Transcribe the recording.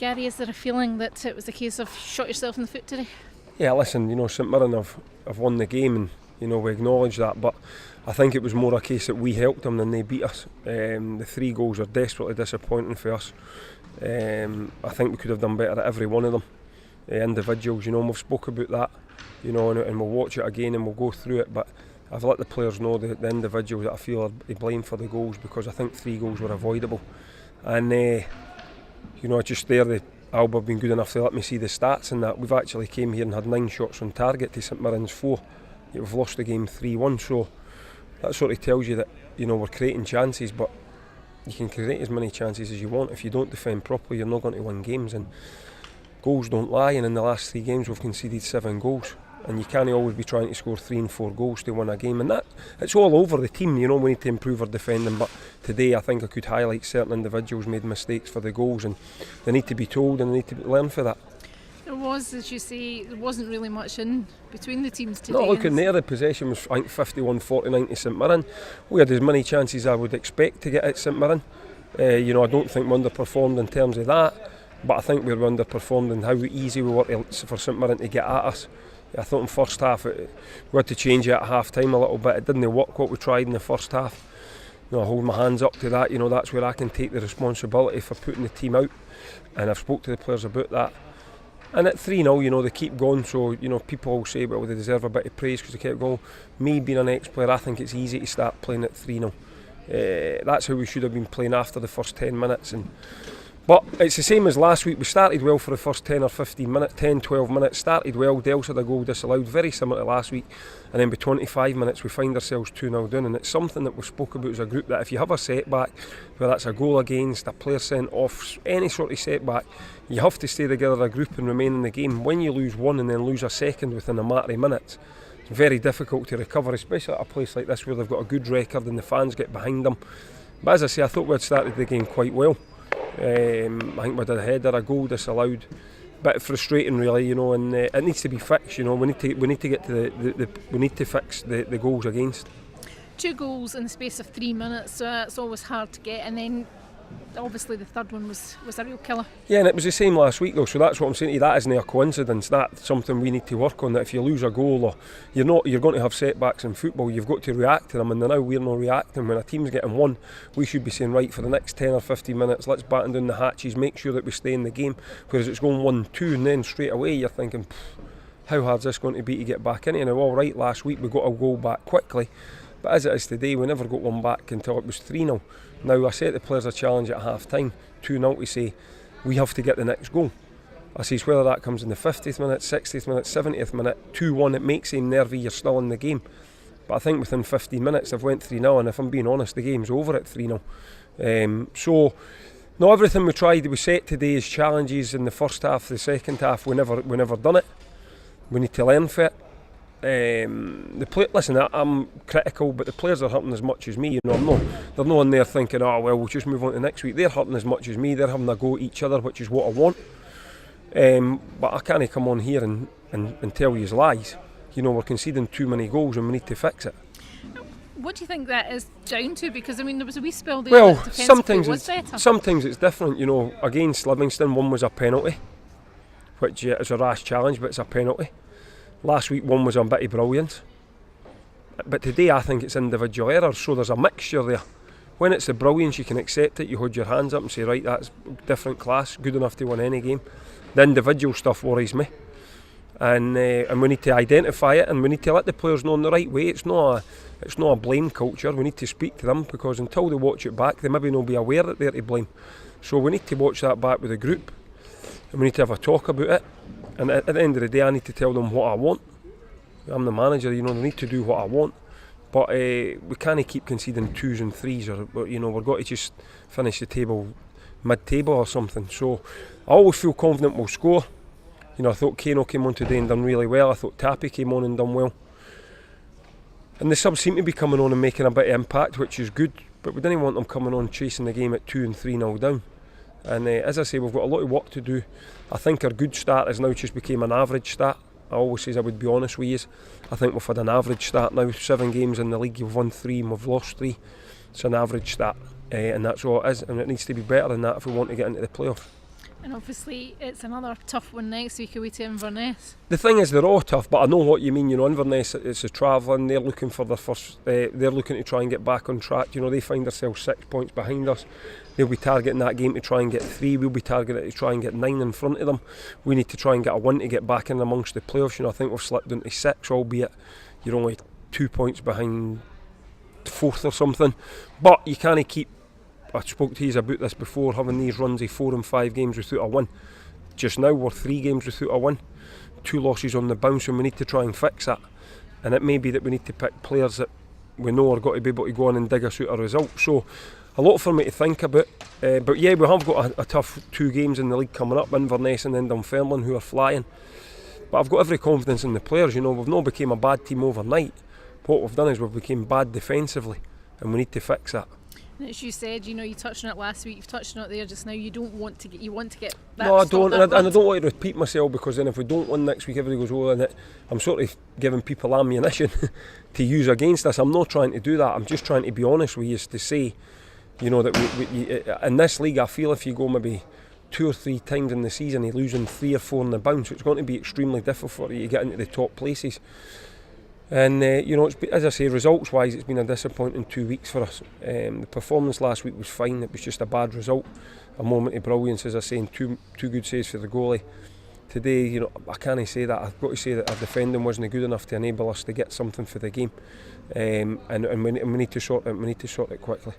Gary, is there a feeling that it was a case of shot yourself in the foot today? Yeah, listen, St Mirren have won the game, and we acknowledge that, but I think it was more a case that we helped them than they beat us. The 3 goals are desperately disappointing for us. I think we could have done better at every one of them. Individuals, we've spoke about that, and we'll watch it again and we'll go through it, but I've let the players know the individuals that I feel are to blame for the goals, because I think 3 goals were avoidable. And just there, the Alba have been good enough to let me see the stats, and that we've actually came here and had 9 shots on target to St Mirren's 4. Yet we've lost the game 3-1, so that sort of tells you that we're creating chances, but you can create as many chances as you want. If you don't defend properly, you're not going to win games, and goals don't lie. And in the last 3 games we've conceded 7 goals, and you can't always be trying to score 3 and 4 goals to win a game, and that it's all over the team. We need to improve our defending, but today I think I could highlight certain individuals made mistakes for the goals, and they need to be told and they need to learn for that. There was, as you say, there wasn't really much in between the teams today. No, looking there, the possession was, I think, 51-49 to St Mirren. We had as many chances as I would expect to get at St Mirren. I don't think we underperformed in terms of that, but I think we were underperformed in how easy we were for St Mirren to get at us. I thought in first half we had to change it at half time a little bit. It didn't work what we tried in the first half. I hold my hands up to that. That's where I can take the responsibility for putting the team out, and I've spoke to the players about that. And at 3-0, they keep going, so people will say, well, they deserve a bit of praise because they kept going. Me being an ex-player, I think it's easy to start playing at 3-0. That's how we should have been playing after the first 10 minutes. But it's the same as last week. We started well for the first 10 or 15 minutes, 10, 12 minutes, started well. Dels had a goal disallowed, very similar to last week. And then by 25 minutes, we find ourselves 2-0 down. And it's something that we spoke about as a group, that if you have a setback, whether that's a goal against, a player sent off, any sort of setback, you have to stay together as a group and remain in the game. When you lose one and then lose a second within a matter of minutes, it's very difficult to recover, especially at a place like this where they've got a good record and the fans get behind them. But as I say, I thought we had started the game quite well. I think we had a header, a goal disallowed, bit frustrating really, and it needs to be fixed. We need to get to we need to fix the goals against. 2 goals in the space of 3 minutes, so it's always hard to get, and then obviously the third one was a real killer. Yeah, and it was the same last week though, so that's what I'm saying to you, that isn't a coincidence. That's something we need to work on, that if you lose a goal, or you're going to have setbacks in football, you've got to react to them, and now we're not reacting. When a team's getting one, we should be saying, right, for the next 10 or 15 minutes, let's batten down the hatches, make sure that we stay in the game. Whereas it's going 1-2 and then straight away you're thinking, how hard's this going to be to get back in it? Now, all right, last week we got a goal back quickly, but as it is today, we never got one back until it was 3-0. Now, I set the players a challenge at half time, 2-0, to say we have to get the next goal. I says whether that comes in the 50th minute, 60th minute, 70th minute, 2-1, it makes him nervy, you're still in the game. But I think within 15 minutes they've went 3-0, and if I'm being honest, the game's over at 3-0. So, no, everything we tried, we set today as challenges in the first half. The second half, we never done it. We need to learn for it. Listen, I'm critical, but the players are hurting as much as me. They're not in there thinking, oh well, we'll just move on to next week. They're hurting as much as me. They're having a go at each other, which is what I want. But I can't come on here and tell you lies. We're conceding too many goals and we need to fix it. What do you think that is down to? Because there was a wee spell there that defensively was better. Sometimes it's different. Against Livingston, one was a penalty, which is a rash challenge, but it's a penalty. Last week one was a bit of brilliance, but today I think it's individual errors, so there's a mixture there. When it's the brilliance, you can accept it, you hold your hands up and say, right, that's different class, good enough to win any game. The individual stuff worries me, and we need to identify it, and we need to let the players know in the right way. It's not a blame culture. We need to speak to them, because until they watch it back, they maybe not be aware that they're to blame. So we need to watch that back with the group, and we need to have a talk about it. And at the end of the day, I need to tell them what I want. I'm the manager, they need to do what I want. But we can't keep conceding 2s and 3s, or we've got to just finish the table mid-table or something. So I always feel confident we'll score. I thought Kano came on today and done really well. I thought Tappy came on and done well. And the subs seem to be coming on and making a bit of impact, which is good. But we didn't want them coming on chasing the game at 2 and 3-0 down. And as I say, we've got a lot of work to do. I think our good start has now just became an average start. I always say I would be honest with you. I think we've had an average start now. 7 games in the league, you've won 3 and we've lost 3. It's an average start, and that's all it is. And it needs to be better than that if we want to get into the playoff. And obviously it's another tough one next week away to Inverness. The thing is, they're all tough, but I know what you mean. You know, Inverness, it's a travelling. They're looking for their first. They're looking to try and get back on track. You know, they find themselves 6 points behind us. They'll be targeting that game to try and get 3. We'll be targeting it to try and get 9 in front of them. We need to try and get a 1 to get back in amongst the playoffs. You know, I think we've slipped into 6, albeit you're only 2 points behind 4th or something. But you can't keep. I spoke to you about this before, having these runs of 4 and 5 games without a win. Just now we're 3 games without a win, 2 losses on the bounce, and we need to try and fix that. And it may be that we need to pick players that we know are going to be able to go on and dig us out a result. So a lot for me to think about. But yeah, we have got a tough 2 games in the league coming up, Inverness and then Dunfermline, who are flying. But I've got every confidence in the players. You know, we've not become a bad team overnight. What we've done is we've become bad defensively, and we need to fix that. And as you said, you know, you touched on it last week, you've touched on it there just now, you want to get that. No, I don't, and I don't want to repeat myself, because then if we don't win next week, everybody goes, oh, and I'm sort of giving people ammunition to use against us. I'm not trying to do that. I'm just trying to be honest with you, to say, you know, that we in this league, I feel if you go maybe 2 or 3 times in the season, you're losing 3 or 4 in the bounce, it's going to be extremely difficult for you to get into the top places. And you know, as I say, results wise, it's been a disappointing 2 weeks for us. The performance last week was fine. It was just a bad result, a moment of brilliance, as I say, and two good saves for the goalie. Today, you know, I can't say that. I've got to say that our defending wasn't good enough to enable us to get something for the game, and we need to sort it. We need to sort it quickly.